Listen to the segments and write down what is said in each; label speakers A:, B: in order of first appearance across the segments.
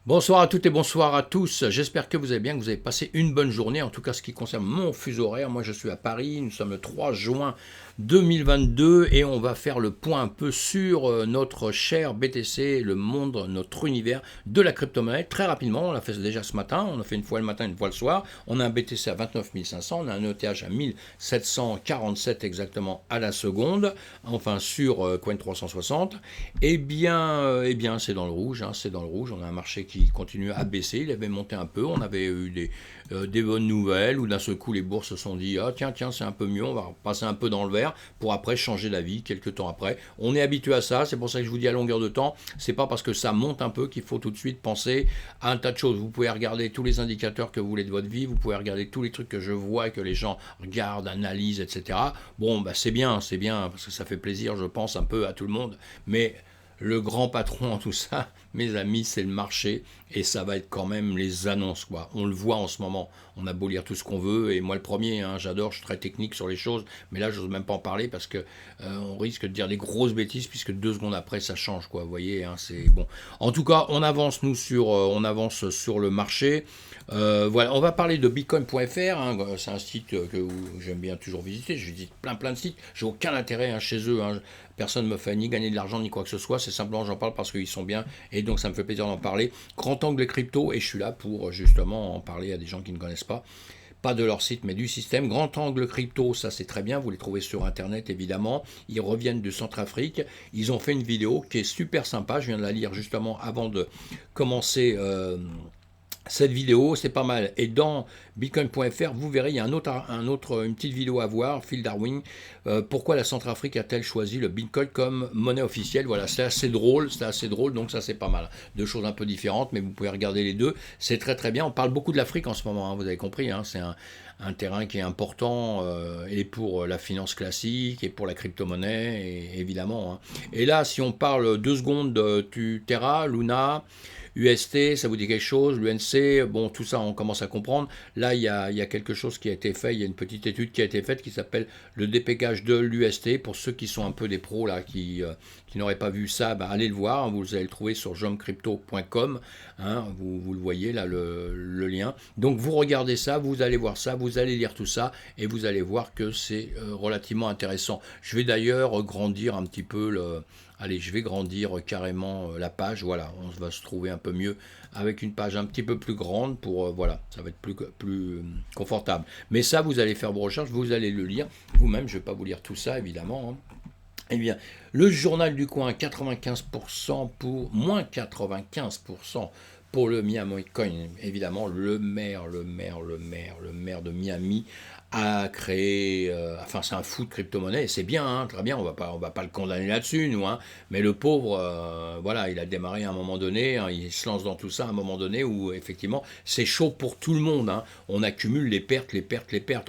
A: Bonsoir à toutes et bonsoir à tous. J'espère que vous allez bien, que vous avez passé une bonne journée. En tout cas, ce qui concerne mon fuseau horaire, moi je suis à Paris. Nous sommes le 3 juin 2022 et on va faire le point un peu sur notre cher BTC, le monde, notre univers de la crypto-monnaie. Très rapidement, on l'a fait déjà ce matin. On a fait une fois le matin, une fois le soir. On a un BTC à 29 500, on a un ETH à 1747 exactement à la seconde. Enfin sur Coin 360. Eh bien, c'est dans le rouge. C'est dans le rouge. On a un marché qui continue à baisser. Il avait monté un peu. On avait eu des bonnes nouvelles où d'un seul coup les bourses se sont dit ah tiens c'est un peu mieux, on va passer un peu dans le vert pour après changer d'avis quelques temps après. On est habitué à ça, c'est pour ça que je vous dis à longueur de temps, c'est pas parce que ça monte un peu qu'il faut tout de suite penser à un tas de choses. Vous pouvez regarder tous les indicateurs que vous voulez de votre vie, vous pouvez regarder tous les trucs que je vois et que les gens regardent, analysent, etc. Bon bah c'est bien parce que ça fait plaisir je pense un peu à tout le monde, mais le grand patron en tout ça, mes amis, c'est le marché et ça va être quand même les annonces quoi. On le voit en ce moment. On a beau lire tout ce qu'on veut et moi le premier, j'adore, je suis très technique sur les choses, mais là je n'ose même pas en parler parce que on risque de dire des grosses bêtises puisque 2 secondes après ça change quoi. Vous voyez, c'est bon. En tout cas, on avance sur le marché. Voilà, on va parler de Bitcoin.fr. C'est un site que j'aime bien toujours visiter. Je visite plein de sites. J'ai aucun intérêt chez eux. Personne ne me fait ni gagner de l'argent ni quoi que ce soit. C'est simplement j'en parle parce qu'ils sont bien et donc ça me fait plaisir d'en parler. Grand angle crypto et je suis là pour justement en parler à des gens qui ne connaissent pas de leur site, mais du système. Grand angle crypto, ça c'est très bien, vous les trouvez sur internet évidemment. Ils reviennent de Centrafrique. Ils ont fait une vidéo qui est super sympa. Je viens de la lire justement avant de commencer. Cette vidéo, c'est pas mal. Et dans bitcoin.fr, vous verrez, il y a une petite vidéo à voir, Phil Darwin. Pourquoi la Centrafrique a-t-elle choisi le Bitcoin comme monnaie officielle? Voilà, c'est assez drôle, donc ça c'est pas mal. Deux choses un peu différentes, mais vous pouvez regarder les deux. C'est très très bien. On parle beaucoup de l'Afrique en ce moment, vous avez compris. C'est un terrain qui est important et pour la finance classique et pour la crypto-monnaie, évidemment. Et là, si on parle 2 secondes du Terra, Luna, UST, ça vous dit quelque chose, l'UNC, bon, tout ça, on commence à comprendre. Là, il y a quelque chose qui a été fait, il y a une petite étude qui a été faite qui s'appelle le dépégage de l'UST. Pour ceux qui sont un peu des pros, là, qui n'auraient pas vu ça, allez le voir, vous allez le trouver sur jomcrypto.com, vous le voyez, là, le lien. Donc, vous regardez ça, vous allez voir ça, vous allez lire tout ça, et vous allez voir que c'est relativement intéressant. Je vais d'ailleurs grandir un petit peu Allez, je vais grandir carrément la page. Voilà, on va se trouver un peu mieux avec une page un petit peu plus grande pour voilà, ça va être plus confortable. Mais ça, vous allez faire vos recherches, vous allez le lire vous-même. Je ne vais pas vous lire tout ça évidemment. Eh bien, le journal du coin, 95% pour moins 95% pour le Miami Coin. Évidemment, le maire de Miami a créé, enfin c'est un fou de crypto-monnaie, c'est bien, très bien, on va pas le condamner là-dessus, nous, mais le pauvre, voilà, il a démarré à un moment donné, il se lance dans tout ça à un moment donné où effectivement c'est chaud pour tout le monde, on accumule les pertes,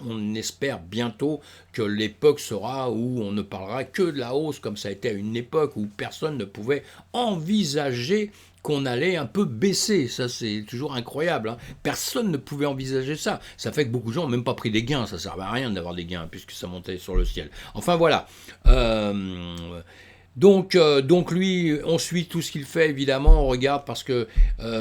A: on espère bientôt que l'époque sera où on ne parlera que de la hausse, comme ça a été à une époque où personne ne pouvait envisager qu'on allait un peu baisser. Ça, c'est toujours incroyable. Personne ne pouvait envisager ça. Ça fait que beaucoup de gens n'ont même pas pris des gains. Ça ne servait à rien d'avoir des gains puisque ça montait sur le ciel. Enfin, voilà. Donc lui, on suit tout ce qu'il fait, évidemment, on regarde parce que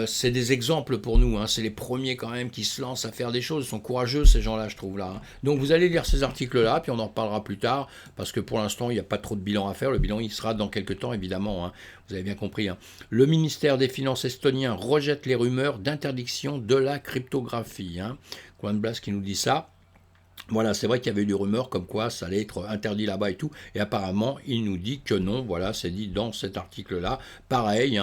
A: c'est des exemples pour nous, c'est les premiers quand même qui se lancent à faire des choses, ils sont courageux ces gens-là, je trouve là. Donc vous allez lire ces articles-là, puis on en reparlera plus tard, parce que pour l'instant, il n'y a pas trop de bilan à faire, le bilan il sera dans quelques temps, évidemment, vous avez bien compris. Le ministère des Finances estonien rejette les rumeurs d'interdiction de la cryptographie. Coinblast qui nous dit ça. Voilà, c'est vrai qu'il y avait eu des rumeurs comme quoi ça allait être interdit là-bas et tout, et apparemment il nous dit que non, voilà, c'est dit dans cet article-là. Pareil,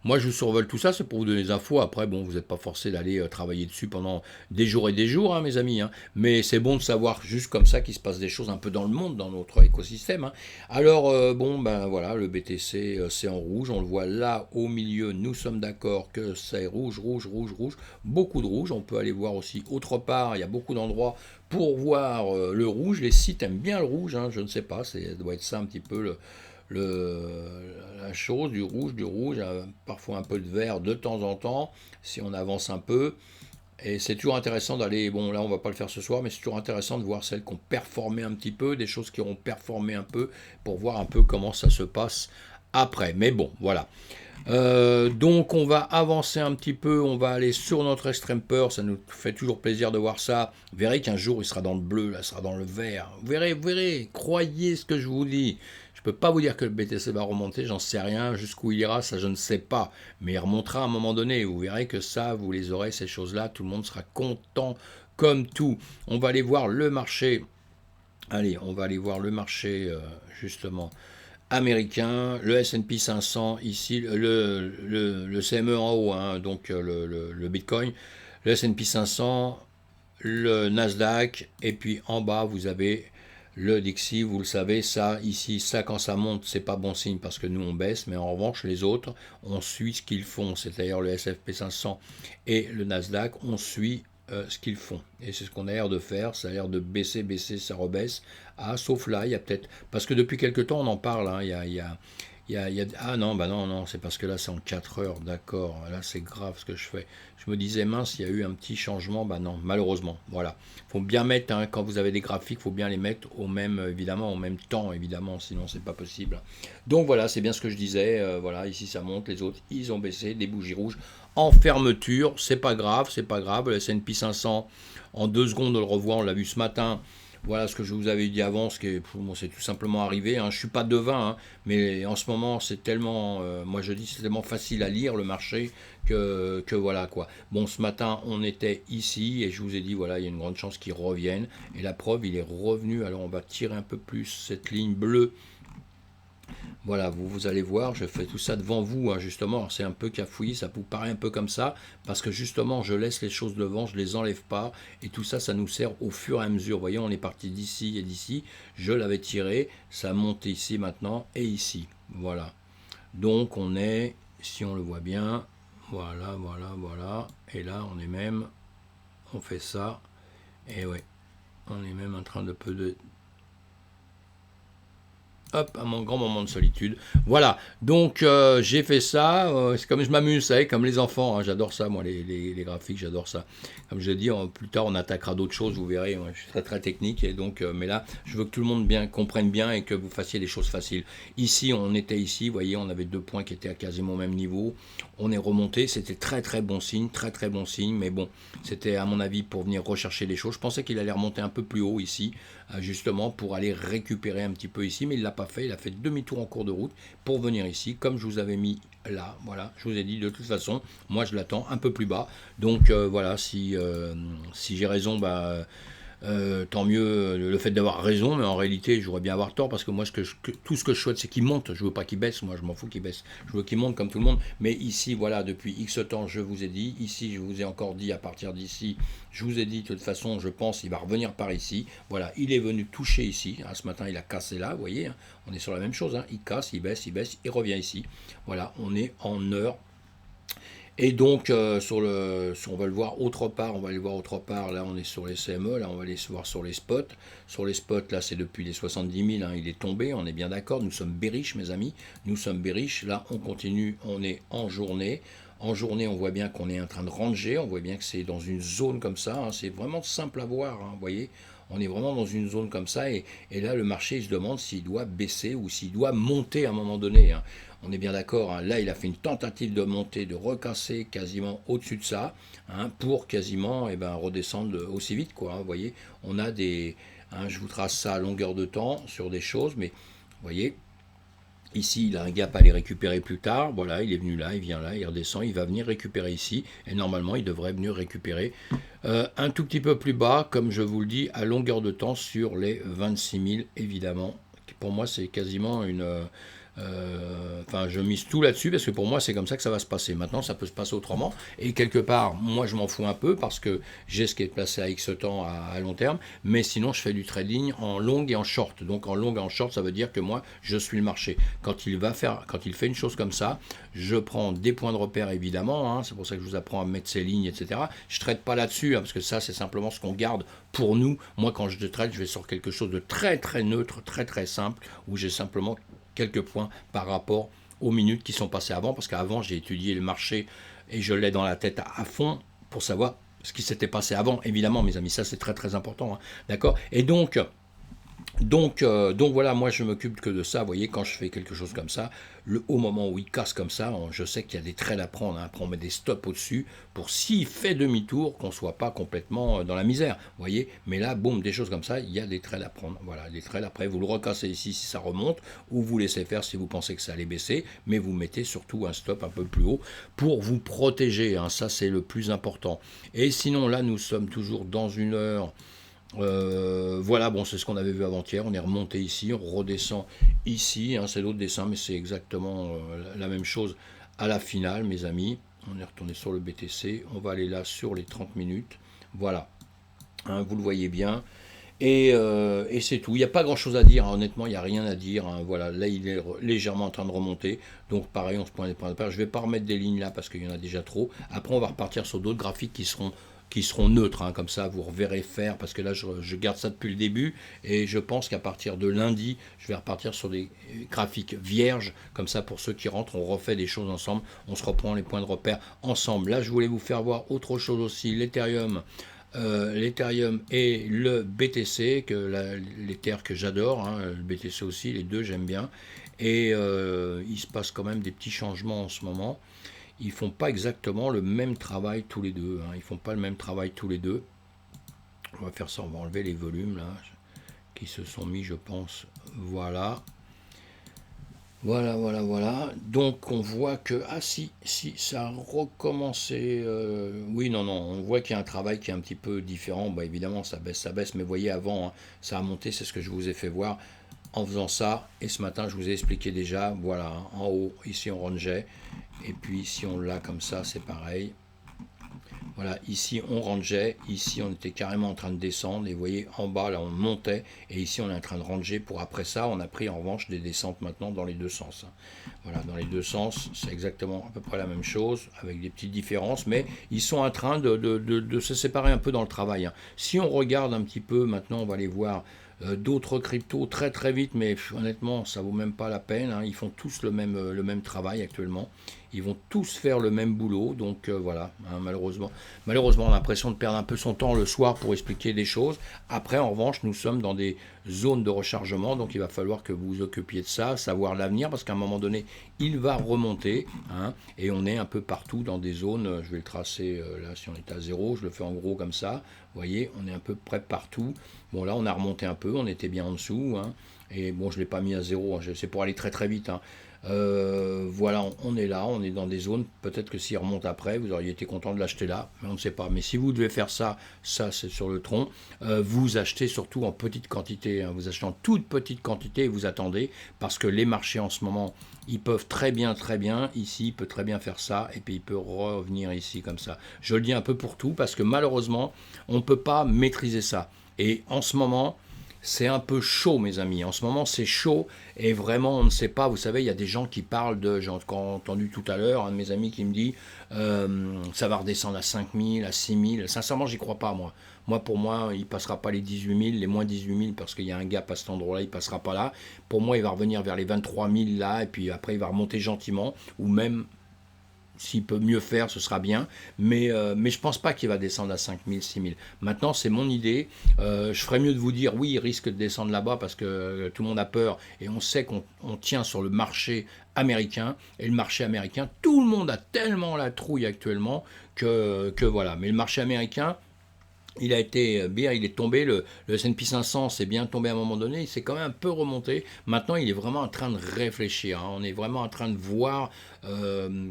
A: moi je vous survole tout ça, c'est pour vous donner des infos, après bon, vous n'êtes pas forcé d'aller travailler dessus pendant des jours et des jours, mes amis, mais c'est bon de savoir juste comme ça qu'il se passe des choses un peu dans le monde, dans notre écosystème. Alors, bon, ben voilà, le BTC c'est en rouge, on le voit là au milieu, nous sommes d'accord que c'est rouge, beaucoup de rouge, on peut aller voir aussi autre part, il y a beaucoup d'endroits pour voir le rouge. Les sites aiment bien le rouge, je ne sais pas, ça doit être ça un petit peu la chose, du rouge, parfois un peu de vert de temps en temps, si on avance un peu. Et c'est toujours intéressant d'aller, bon là on va pas le faire ce soir, mais c'est toujours intéressant de voir celles qui ont performé un petit peu, des choses qui auront performé un peu, pour voir un peu comment ça se passe après. Mais bon, voilà. Donc on va avancer un petit peu, on va aller sur notre extreme peur, ça nous fait toujours plaisir de voir ça. Vous verrez qu'un jour il sera dans le bleu, là, il sera dans le vert. Vous verrez, croyez ce que je vous dis. Je peux pas vous dire que le BTC va remonter, j'en sais rien, jusqu'où il ira, ça je ne sais pas. Mais il remontera à un moment donné, vous verrez que ça, vous les aurez, ces choses-là, tout le monde sera content comme tout. On va aller voir le marché. Allez, on va aller voir le marché, justement américain, le S&P 500 ici, le CME en haut, hein, donc le Bitcoin, le S&P 500, le Nasdaq, et puis en bas vous avez le Dixie, vous le savez, ça ici, ça quand ça monte, c'est pas bon signe parce que nous on baisse, mais en revanche les autres, on suit ce qu'ils font, c'est-à-dire le S&P 500 et le Nasdaq, on suit ce qu'ils font. Et c'est ce qu'on a l'air de faire, ça a l'air de baisser, ça rebaisse. Ah, sauf là, il y a peut-être... Parce que depuis quelque temps, on en parle, hein, ah non, bah non, non, c'est parce que là, c'est en 4 heures, d'accord. Là, c'est grave ce que je fais. Je me disais, mince, il y a eu un petit changement, bah non, malheureusement, voilà. Faut bien mettre, hein, quand vous avez des graphiques, faut bien les mettre au même, évidemment, au même temps, évidemment, sinon c'est pas possible. Donc voilà, c'est bien ce que je disais, voilà, ici ça monte, les autres, ils ont baissé, des bougies rouges en fermeture, c'est pas grave, le S&P 500, en 2 secondes, on le revoit, on l'a vu ce matin. Voilà ce que je vous avais dit avant, ce qui est, bon, c'est tout simplement arrivé. Hein. Je ne suis pas devin, hein, mais en ce moment, c'est tellement, moi je dis, c'est tellement facile à lire le marché que voilà quoi. Bon, ce matin, on était ici et je vous ai dit, voilà, il y a une grande chance qu'il revienne. Et la preuve, il est revenu. Alors, on va tirer un peu plus cette ligne bleue. Voilà, vous allez voir, je fais tout ça devant vous, hein, justement. C'est un peu cafouillis, ça vous paraît un peu comme ça, parce que justement, je laisse les choses devant, je les enlève pas, et tout ça, ça nous sert au fur et à mesure. Vous voyez, on est parti d'ici et d'ici, je l'avais tiré, ça monte ici maintenant, et ici. Voilà. Donc, on est, si on le voit bien, voilà, voilà, voilà, et là, on est même, on fait ça, et ouais, on est même en train de peu de hop, à mon grand moment de solitude. Voilà, donc j'ai fait ça, c'est comme je m'amuse, vous savez, comme les enfants, hein, j'adore ça, moi, les graphiques, j'adore ça. Comme je l'ai dit, plus tard on attaquera d'autres choses, vous verrez, moi, je suis très très technique, et donc, mais là, je veux que tout le monde comprenne bien et que vous fassiez des choses faciles. Ici, on était ici, vous voyez, on avait 2 points qui étaient à quasiment au même niveau, on est remonté, c'était très très bon signe, mais bon, c'était à mon avis pour venir rechercher les choses. Je pensais qu'il allait remonter un peu plus haut ici, justement pour aller récupérer un petit peu ici, mais il ne l'a pas fait, il a fait demi-tour en cours de route pour venir ici, comme je vous avais mis là, voilà, je vous ai dit de toute façon, moi je l'attends un peu plus bas, donc voilà, si j'ai raison, bah... tant mieux le fait d'avoir raison, mais en réalité, j'aurais bien avoir tort parce que moi, tout ce que je souhaite, c'est qu'il monte. Je veux pas qu'il baisse, moi, je m'en fous qu'il baisse. Je veux qu'il monte comme tout le monde. Mais ici, voilà, depuis X temps, je vous ai dit. Ici, je vous ai encore dit, à partir d'ici, je vous ai dit, de toute façon, je pense qu'il va revenir par ici. Voilà, il est venu toucher ici. Hein, ce matin, il a cassé là, vous voyez. Hein, on est sur la même chose. Hein, il casse, il baisse, il revient ici. Voilà, on est en heure. Et donc, on va le voir autre part, là on est sur les CME, là on va aller se voir sur les spots. Sur les spots, là c'est depuis les 70 000, hein, il est tombé, on est bien d'accord, nous sommes bearish mes amis, nous sommes bearish, là on continue, on est en journée. En journée, on voit bien qu'on est en train de ranger, on voit bien que c'est dans une zone comme ça, hein, c'est vraiment simple à voir, hein, vous voyez, on est vraiment dans une zone comme ça, et là le marché il se demande s'il doit baisser ou s'il doit monter à un moment donné. Hein. On est bien d'accord, hein. Là il a fait une tentative de monter, de recasser quasiment au-dessus de ça, hein, pour quasiment redescendre aussi vite, quoi. Hein, vous voyez, on a des... Hein, je vous trace ça à longueur de temps sur des choses, mais vous voyez, ici il a un gap à aller récupérer plus tard, voilà, il est venu là, il vient là, il redescend, il va venir récupérer ici, et normalement il devrait venir récupérer un tout petit peu plus bas, comme je vous le dis, à longueur de temps sur les 26 000, évidemment. Pour moi c'est quasiment une... Enfin, je mise tout là-dessus parce que pour moi, c'est comme ça que ça va se passer. Maintenant, ça peut se passer autrement. Et quelque part, moi, je m'en fous un peu parce que j'ai ce qui est placé à X temps à long terme. Mais sinon, je fais du trading en long et en short. Donc, en long et en short, ça veut dire que moi, je suis le marché. Quand il fait une chose comme ça, je prends des points de repère, évidemment. Hein, c'est pour ça que je vous apprends à mettre ces lignes, etc. Je ne traite pas là-dessus hein, parce que ça, c'est simplement ce qu'on garde pour nous. Moi, quand je trade, je vais sur quelque chose de très, très neutre, très, très simple où j'ai simplement quelques points par rapport aux minutes qui sont passées avant, parce qu'avant j'ai étudié le marché et je l'ai dans la tête à fond pour savoir ce qui s'était passé avant, évidemment mes amis, ça c'est très très important, hein, d'accord. Et donc Donc voilà, moi je m'occupe que de ça. Vous voyez, quand je fais quelque chose comme ça, au moment où il casse comme ça, je sais qu'il y a des trails à prendre. Hein. Après, on met des stops au-dessus pour s'il fait demi-tour, qu'on ne soit pas complètement dans la misère. Vous voyez, mais là, boum, des choses comme ça, il y a des trails à prendre. Voilà, des trails. Après, vous le recassez ici si ça remonte, ou vous laissez faire si vous pensez que ça allait baisser, mais vous mettez surtout un stop un peu plus haut pour vous protéger. Hein. Ça, c'est le plus important. Et sinon, là, nous sommes toujours dans une heure. Voilà, bon, c'est ce qu'on avait vu avant-hier. On est remonté ici, on redescend ici. Hein, c'est l'autre dessin, mais c'est exactement la même chose à la finale, mes amis. On est retourné sur le BTC. On va aller là sur les 30 minutes. Voilà, hein, vous le voyez bien. Et c'est tout. Il n'y a pas grand-chose à dire. Hein. Honnêtement, il n'y a rien à dire. Hein. Voilà, là, il est légèrement en train de remonter. Donc, pareil, on se prend des points de paire. Je ne vais pas remettre des lignes là parce qu'il y en a déjà trop. Après, on va repartir sur d'autres graphiques qui seront neutres. Hein. Comme ça, vous reverrez faire. Parce que là, je garde ça depuis le début. Et je pense qu'à partir de lundi, je vais repartir sur des graphiques vierges. Comme ça, pour ceux qui rentrent, on refait des choses ensemble. On se reprend les points de repère ensemble. Là, je voulais vous faire voir autre chose aussi. L'Ethereum et le BTC, l'Ether que j'adore, hein, le BTC aussi, les deux j'aime bien. Et il se passe quand même des petits changements en ce moment. Ils font pas exactement le même travail tous les deux. Hein, ils font pas le même travail tous les deux. On va faire ça, on va enlever les volumes là, qui se sont mis, je pense. Voilà. Voilà. Donc on voit que, ah si, ça a recommencé. Oui, non, on voit qu'il y a un travail qui est un petit peu différent. Bah, évidemment, ça baisse, mais voyez avant, hein, ça a monté, c'est ce que je vous ai fait voir en faisant ça. Et ce matin, je vous ai expliqué déjà, voilà, hein, en haut, ici on rangeait. Et puis si on l'a comme ça, c'est pareil. Voilà, ici on rangeait, ici on était carrément en train de descendre, et vous voyez en bas là on montait, et ici on est en train de ranger pour après ça, on a pris en revanche des descentes maintenant dans les deux sens. Voilà, dans les deux sens, c'est exactement à peu près la même chose, avec des petites différences, mais ils sont en train de se séparer un peu dans le travail. Hein. Si on regarde un petit peu, maintenant on va aller voir d'autres cryptos très très vite, mais honnêtement ça vaut même pas la peine, hein. Ils font tous le même travail actuellement. Ils vont tous faire le même boulot, donc voilà, hein, malheureusement, on a l'impression de perdre un peu son temps le soir pour expliquer des choses. Après, en revanche, nous sommes dans des zones de rechargement, donc il va falloir que vous vous occupiez de ça, savoir l'avenir, parce qu'à un moment donné, il va remonter, hein, et on est un peu partout dans des zones, je vais le tracer là, si on est à 0, je le fais en gros comme ça, vous voyez, on est un peu près partout. Bon, là, on a remonté un peu, on était bien en dessous, hein, et bon, je ne l'ai pas mis à 0, hein, c'est pour aller très très vite, hein. Voilà, on est là, on est dans des zones, peut-être que s'il remonte après, vous auriez été content de l'acheter là, mais on ne sait pas. Mais si vous devez faire ça c'est sur le tronc, vous achetez surtout en petite quantité, hein. Vous achetez en toute petite quantité et vous attendez, parce que les marchés en ce moment, ils peuvent très bien, ici, il peut très bien faire ça, et puis il peut revenir ici comme ça. Je le dis un peu pour tout, parce que malheureusement, on ne peut pas maîtriser ça. Et en ce moment, c'est un peu chaud, mes amis. En ce moment, c'est chaud et vraiment, on ne sait pas. Vous savez, il y a des gens qui parlent de. J'ai entendu tout à l'heure un de mes amis qui me dit ça va redescendre à 5 000, à 6 000. Sincèrement, j'y crois pas, moi. Pour moi, il ne passera pas les 18 000, les moins 18 000, parce qu'il y a un gap à cet endroit-là, il ne passera pas là. Pour moi, il va revenir vers les 23 000 là, et puis après, il va remonter gentiment, ou même s'il peut mieux faire, ce sera bien. Mais je ne pense pas qu'il va descendre à 5 000, 6 000. Maintenant, c'est mon idée. Je ferais mieux de vous dire, oui, il risque de descendre là-bas parce que tout le monde a peur. Et on sait qu'on tient sur le marché américain. Et le marché américain, tout le monde a tellement la trouille actuellement que voilà. Mais le marché américain, il a été bien, il est tombé, le S&P 500 s'est bien tombé à un moment donné, il s'est quand même un peu remonté. Maintenant, il est vraiment en train de réfléchir, hein. On est vraiment en train de voir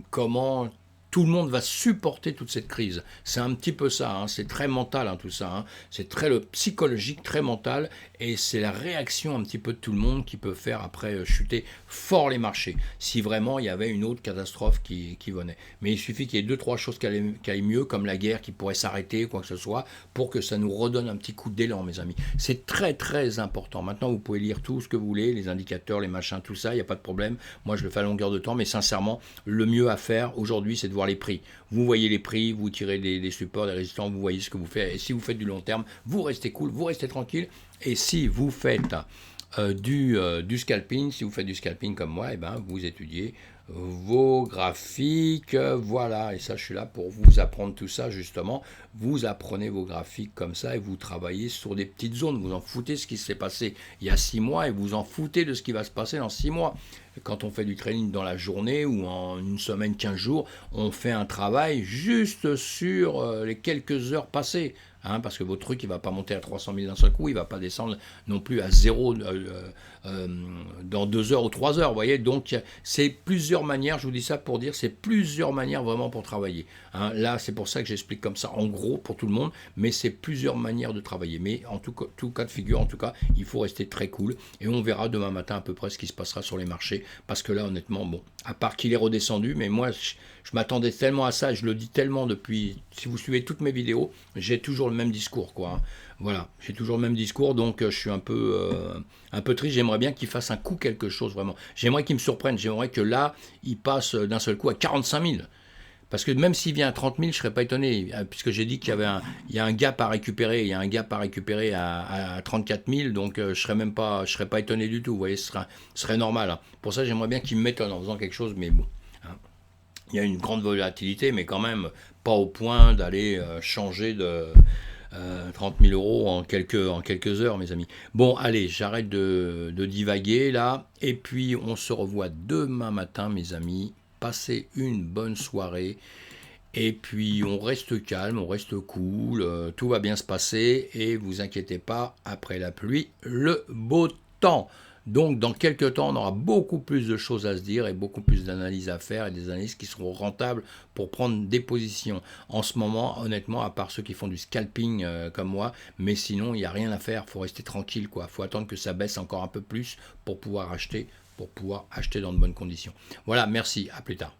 A: comment tout le monde va supporter toute cette crise. C'est un petit peu ça, hein. C'est très mental, hein, tout ça, hein. C'est très psychologique, très mental, et c'est la réaction un petit peu de tout le monde qui peut faire après chuter fort les marchés, si vraiment il y avait une autre catastrophe qui venait. Mais il suffit qu'il y ait 2-3 choses qui aillent mieux, comme la guerre qui pourrait s'arrêter, quoi que ce soit, pour que ça nous redonne un petit coup d'élan, mes amis. C'est très très important. Maintenant, vous pouvez lire tout ce que vous voulez, les indicateurs, les machins, tout ça, il n'y a pas de problème. Moi, je le fais à longueur de temps, mais sincèrement, le mieux à faire aujourd'hui, c'est de voir les prix. Vous voyez les prix, vous tirez des supports, des résistants, vous voyez ce que vous faites. Et si vous faites du long terme, vous restez cool, vous restez tranquille. Et si vous faites du scalping, si vous faites du scalping comme moi, eh ben, vous étudiez vos graphiques, voilà, et ça je suis là pour vous apprendre tout ça justement, vous apprenez vos graphiques comme ça et vous travaillez sur des petites zones, vous en foutez ce qui s'est passé il y a 6 mois et vous en foutez de ce qui va se passer dans 6 mois. Quand on fait du training dans la journée ou en une semaine, 15 jours, on fait un travail juste sur les quelques heures passées. Parce que votre truc, il ne va pas monter à 300 000 d'un seul coup, il ne va pas descendre non plus à zéro dans 2 heures ou 3 heures, vous voyez. Donc, c'est plusieurs manières, je vous dis ça pour dire, c'est plusieurs manières vraiment pour travailler. Là, c'est pour ça que j'explique comme ça, en gros, pour tout le monde, mais c'est plusieurs manières de travailler. Mais en tout cas de figure, en tout cas, il faut rester très cool, et on verra demain matin à peu près ce qui se passera sur les marchés, parce que là, honnêtement, bon, à part qu'il est redescendu, mais moi, je m'attendais tellement à ça, je le dis tellement depuis, si vous suivez toutes mes vidéos, j'ai toujours le même discours, quoi. Voilà, j'ai toujours le même discours, donc je suis un peu triste. J'aimerais bien qu'il fasse un coup quelque chose, vraiment. J'aimerais qu'il me surprenne, j'aimerais que là, il passe d'un seul coup à 45 000. Parce que même s'il vient à 30 000, je ne serais pas étonné, puisque j'ai dit qu'il y a un gap à récupérer, il y a un gap à récupérer à 34 000, donc je ne serais pas étonné du tout, vous voyez, ce serait normal. Hein. Pour ça, j'aimerais bien qu'il m'étonne en faisant quelque chose, mais bon. Hein. Il y a une grande volatilité, mais quand même pas au point d'aller changer de 30 000 euros en quelques heures, mes amis. Bon, allez, j'arrête de divaguer là, et puis on se revoit demain matin, mes amis. Passez une bonne soirée, et puis on reste calme, on reste cool, tout va bien se passer, et vous inquiétez pas, après la pluie, le beau temps. Donc dans quelques temps, on aura beaucoup plus de choses à se dire et beaucoup plus d'analyses à faire et des analyses qui seront rentables pour prendre des positions. En ce moment, honnêtement, à part ceux qui font du scalping comme moi, mais sinon, il n'y a rien à faire, il faut rester tranquille, quoi. Il faut attendre que ça baisse encore un peu plus pour pouvoir acheter dans de bonnes conditions. Voilà, merci, à plus tard.